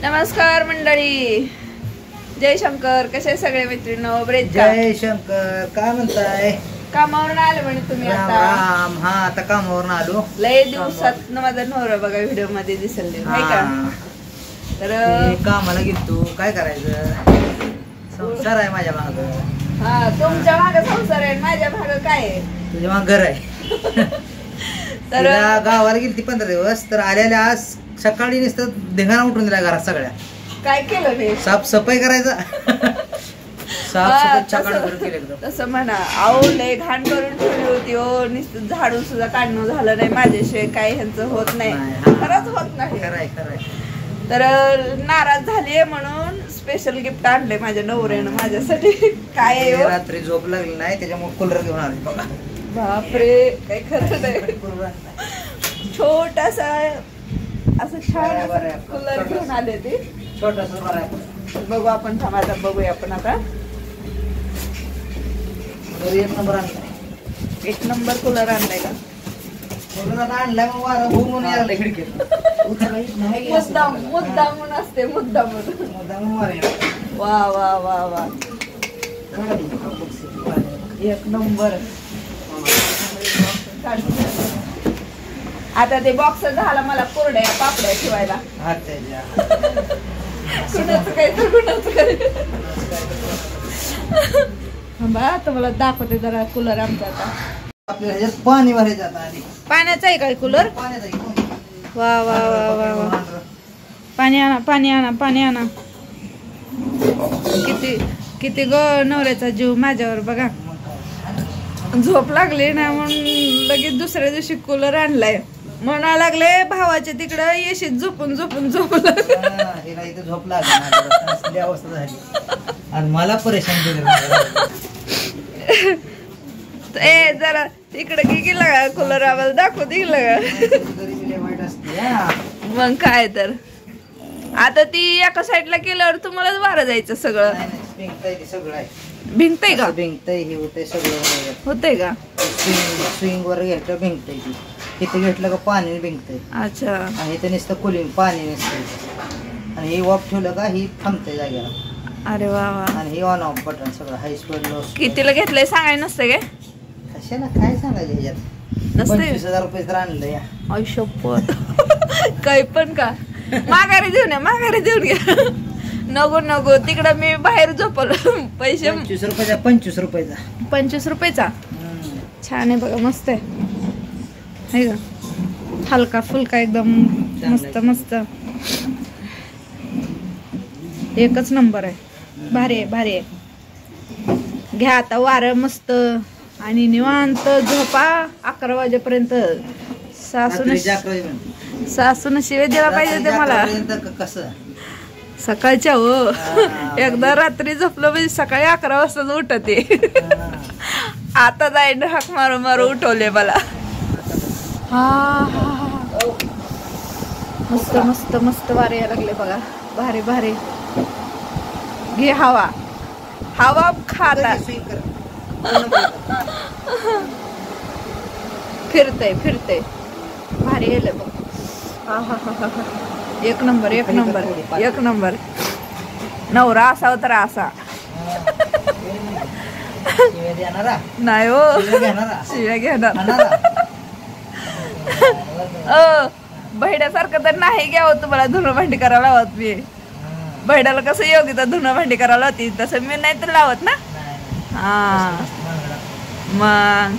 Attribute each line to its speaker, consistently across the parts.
Speaker 1: नमस्कार मंडळी, जय शंकर. कसे सगळे मैत्रिणी? बरेच का?
Speaker 2: जय शंकर. काय म्हणताय?
Speaker 1: कामावरून आले म्हणे तुम्ही आता?
Speaker 2: राम. हा, आता कामावरून आलो.
Speaker 1: लय दिवसात माझा नवरा बघा व्हिडिओ मध्ये दिसेल नाही का? तर
Speaker 2: कामाला गेलतो. काय करायचं, संसार आहे माझ्या माग.
Speaker 1: हा, तुमच्या माग संसार आहे, माझ्या माग काय आहे?
Speaker 2: तुझ्या माग घर आहे. तर गावाला गेलती 15 दिवस. तर आल्याला आज सकाळी नुसतं धिंगाणा उठून दिला घरात सगळ्या.
Speaker 1: काय केलं मी?
Speaker 2: साफसफाई करायचा.
Speaker 1: तसं म्हणा. अहो लय घाण करून ठेवली होती हो. नुसतं झाडून सुद्धा काढणं झालं नाही माझ्याशिवाय. काय ह्यांचं होत नाही, खरंच होत नाही. तर नाराज झालीये म्हणून स्पेशल गिफ्ट आणले माझ्या नवऱ्यानं माझ्यासाठी. काय आहे?
Speaker 2: रात्री झोप लागली नाही त्याच्यामुळे कूलर घेऊन आले बघा.
Speaker 1: बापरे, काही खरं नाही. छोटासा असं छान कूलर घेऊन आले ते.
Speaker 2: छोटासा
Speaker 1: बघू आपण, थांबा बघूया आपण आता.
Speaker 2: एक नंबर आणलाय.
Speaker 1: 1 नंबर कूलर आणलाय का?
Speaker 2: आणलाय मग वारा होऊन यायला खिडकीत.
Speaker 1: मुद्दामून असते, मुद्दामून. वा वा वा वा, 1 नंबर. आता ते बॉक्स झाला मला कोरड्या पापड्या ठेवायला. कुणाचं काय तर कुणाचं काय. आता मला दाखवते जरा कूलर आमचा. आता
Speaker 2: आपल्याला पाणी भरायचं आता.
Speaker 1: पाण्याचा आहे काय कूलर? वा वा वा वा वा. पाणी आणा, पाणी आणा, पाणी आणा. किती किती ग नवऱ्याचा जीव माझ्यावर बघा. झोप लागली ना म्हणून लगेच दुसऱ्या दिवशी कूलर आणलाय. म्हणा लागले भावाच्या तिकडं येशीत झोपून झोपून झोपलं.
Speaker 2: झोप लागली अवस्था झाली आणि मला परेशान केलं.
Speaker 1: ए जरा तिकडे की गेला का कूलर? आम्हाला दाखवू दिला का? मग काय तर. आता ती एका साईडला केल्यावर तुम्हालाच वारं जायचं सगळं. भिंगतय का?
Speaker 2: भिंगतय हे होतंय सगळं.
Speaker 1: होतंय का?
Speaker 2: स्विंग वर घेतलं भिंगतय ती. इथे घेतलं का पाणी भिंगतय.
Speaker 1: अच्छा.
Speaker 2: आणि इथे नुसतं कुलिंग पाणी नसतं. आणि हे ऑफ ठेवलं का ही थांबतंय जागेला.
Speaker 1: अरे वा वा.
Speaker 2: आणि हे ऑन ऑफ बटन सगळं हाय स्पीड लो.
Speaker 1: कितीला घेतलंय सांगायला नसतं काय?
Speaker 2: कशाला काय सांगायचं ह्याच्यात? 25,000 रुपये तर आणलं या.
Speaker 1: आयुष्यपत. काही पण का? माघारी देऊन या, माघारी देऊन घ्या. नको नको, तिकडं मी बाहेर झोपलो. पैसे
Speaker 2: 25 रुपयाचा. 25 रुपयाचा.
Speaker 1: 25 रुपयाचा. छान आहे बघा, मस्त आहे का? हलका फुलका एकदम मस्त मस्त. एकच नंबर आहे. भारी आहे, भारी आहे. घ्या आता वारं मस्त आणि निवांत झोपा 11 वाजेपर्यंत. सासून शिवे द्यायला पाहिजे ते मला.
Speaker 2: कसं
Speaker 1: सकाळच्या हो. एकदा रात्री झोपलं म्हणजे सकाळी 11 वाजताच उठते. आता जाईन हाक मारू मारू उठवले मला. हा हा, मस्त मस्त मस्त वारे यायला लागले बघा. भारी भारी. घे हवा, हवा खाता. फिरतय फिरतय. भारी येईल बघ. हा हा हा हा. 1 नंबर, 1 नंबर, 1 नंबर. नवरा असावा तर असा. नाही हो, शिव्या घेणार. बहिड्यासारखं तर नाही घ्यावं तुम्हाला धुणं भांडी करायला लावत मी. बहिड्याला कसं योग्यता धुणं भांडी करायला होती तसं मी नाही तर लावत ना. हा मग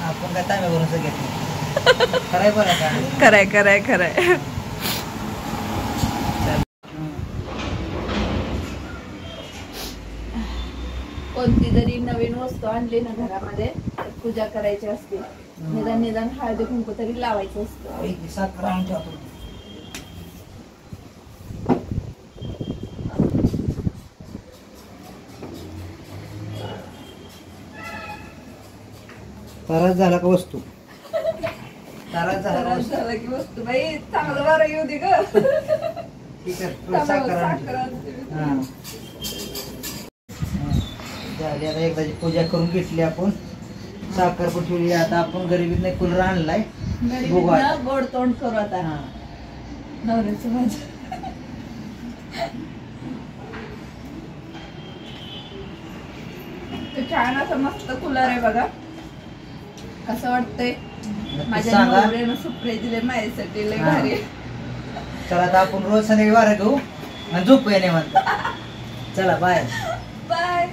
Speaker 1: खरंय खरंय खरंय. कोणती जरी नवीन वस्तू आणली ना घरामध्ये पूजा करायची असते. निदान निदान हळदी कुंकू तरी लावायचं असतं.
Speaker 2: ताराच झाला का वस्तू?
Speaker 1: ताराच झाला की वस्तू. बाई चांगलं बरं येऊ दे ग.
Speaker 2: झाली आता एकदाची पूजा करून घेतली आपण. साखर पण ठेवली. आता आपण गरीबीत नाही कूलर आणलाय.
Speaker 1: गोड तोंड करू आता. नवऱ्याचं माझ्या. तर छान असं मस्त कूलर आहे बघा. कसं वाटतंय माझ्या
Speaker 2: सांगा.
Speaker 1: नवऱ्यानं सुप्रे दिले माझ्यासाठी लय भारी.
Speaker 2: चला आता आपण रोज संध्याकाळी वारा घेऊ आणि झोपूया निवांत. चला बाय.
Speaker 1: बाय.